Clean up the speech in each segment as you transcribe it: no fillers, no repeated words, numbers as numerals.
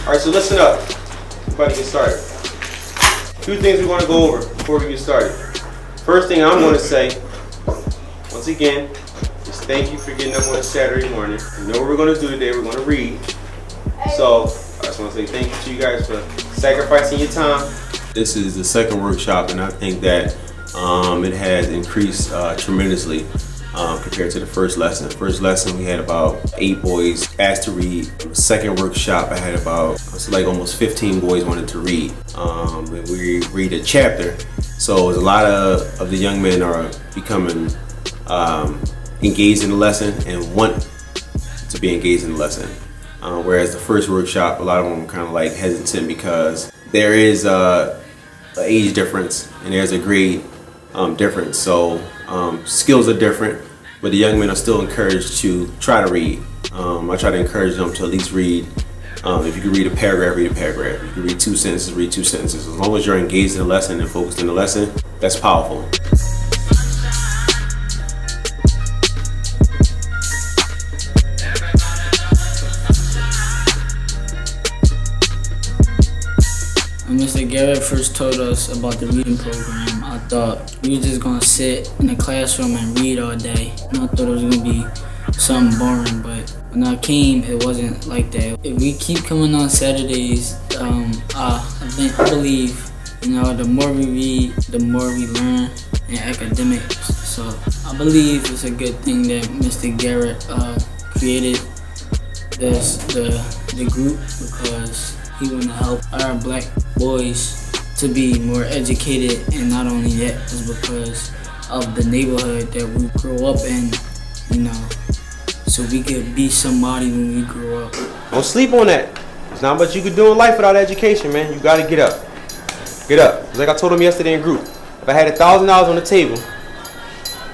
Alright, so listen up. We're about to get started. Two things we want to go over before we get started. First thing I'm going to say, once again, is thank you for getting up on a Saturday morning. You know what we're going to do today. We're going to read. So I just want to say thank you to you guys for sacrificing your time. This is the second workshop, and I think that it has increased tremendously compared to the first lesson. First lesson, we had about 8 boys asked to read. Second workshop, I had about, it's like almost 15 boys wanted to read. We read a chapter, so a lot of the young men are becoming engaged in the lesson and want to be engaged in the lesson. Whereas the first workshop, a lot of them were kind of like hesitant because there is an age difference and there's a grade difference. So skills are different, but the young men are still encouraged to try to read. I try to encourage them to at least read. If you can read a paragraph, read a paragraph. If you can read 2 sentences, read 2 sentences. As long as you're engaged in the lesson and focused in the lesson, that's powerful. When Mr. Garrett first told us about the reading program, I thought we were just gonna sit in the classroom and read all day. And I thought it was gonna be something boring, but when I came, it wasn't like that. If we keep coming on Saturdays, I believe, the more we read, the more we learn in academics. So I believe it's a good thing that Mr. Garrett created the group, because he want to help our black boys to be more educated, and not only that, is because of the neighborhood that we grow up in, so we could be somebody when we grow up. Don't sleep on that. There's not much you could do in life without education, man. You gotta get up. Get up. It's like I told him yesterday in group. If I had $1,000 on the table,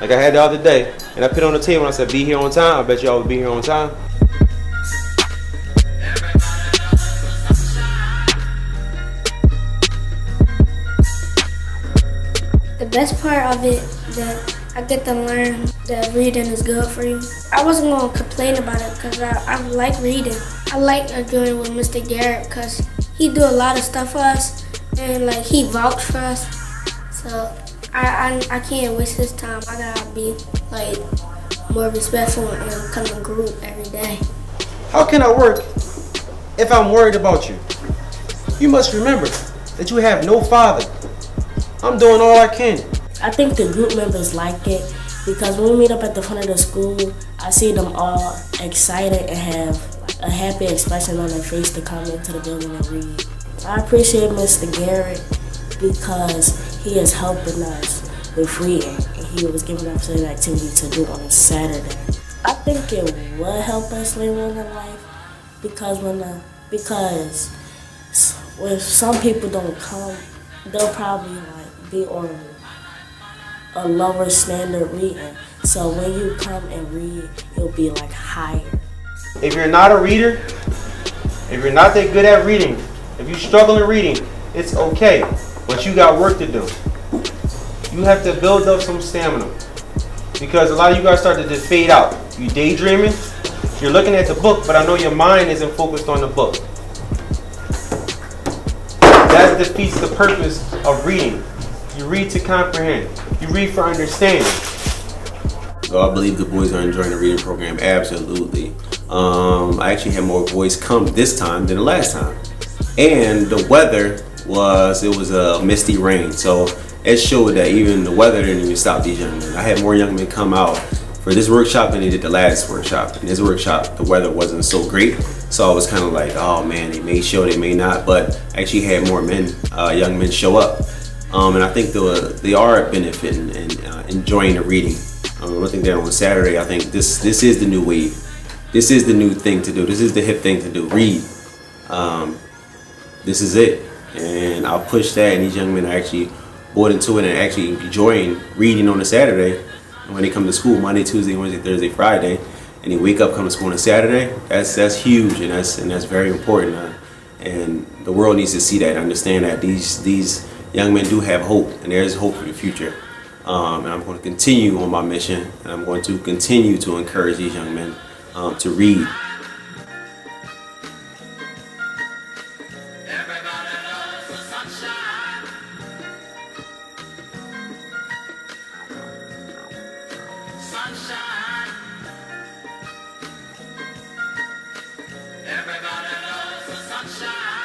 like I had the other day, and I put it on the table and I said, be here on time, I bet y'all would be here on time. The best part of it that I get to learn that reading is good for you. I wasn't going to complain about it because I like reading. I like doing with Mr. Garrett because he do a lot of stuff for us, and he vouched for us. So I can't waste his time. I gotta be more respectful and come to group every day. How can I work if I'm worried about you? You must remember that you have no father. I'm doing all I can. I think the group members like it because when we meet up at the front of the school, I see them all excited and have a happy expression on their face to come into the building and read. I appreciate Mr. Garrett because he is helping us with reading, and he was giving us an activity to do on a Saturday. I think it would help us later on in life because when some people don't come, they'll probably be on a lower standard reading. So when you come and read, you'll be higher. If you're not a reader, if you're not that good at reading, if you struggle in reading, it's okay, but you got work to do. You have to build up some stamina, because a lot of you guys start to just fade out. You daydreaming, you're looking at the book, but I know your mind isn't focused on the book. That defeats the purpose of reading. You read to comprehend. You read for understanding. So I believe the boys are enjoying the reading program, absolutely. I actually had more boys come this time than the last time. And the weather was a misty rain. So it showed that even the weather didn't even stop these young men. I had more young men come out for this workshop than they did the last workshop. In this workshop, the weather wasn't so great. So I was kind of like, oh man, they may show, they may not. But I actually had more men, young men show up. And I think they are benefiting and enjoying the reading. I think that on Saturday, I think this is the new wave. This is the new thing to do. This is the hip thing to do. Read. This is it. And I'll push that, and these young men are actually bought into it and actually enjoying reading on a Saturday. And when they come to school, Monday, Tuesday, Wednesday, Thursday, Friday, and they wake up, come to school on a Saturday, that's huge, and that's very important. And the world needs to see that, understand that these young men do have hope, and there is hope for the future. And I'm going to continue on my mission, and I'm going to continue to encourage these young men to read. shine.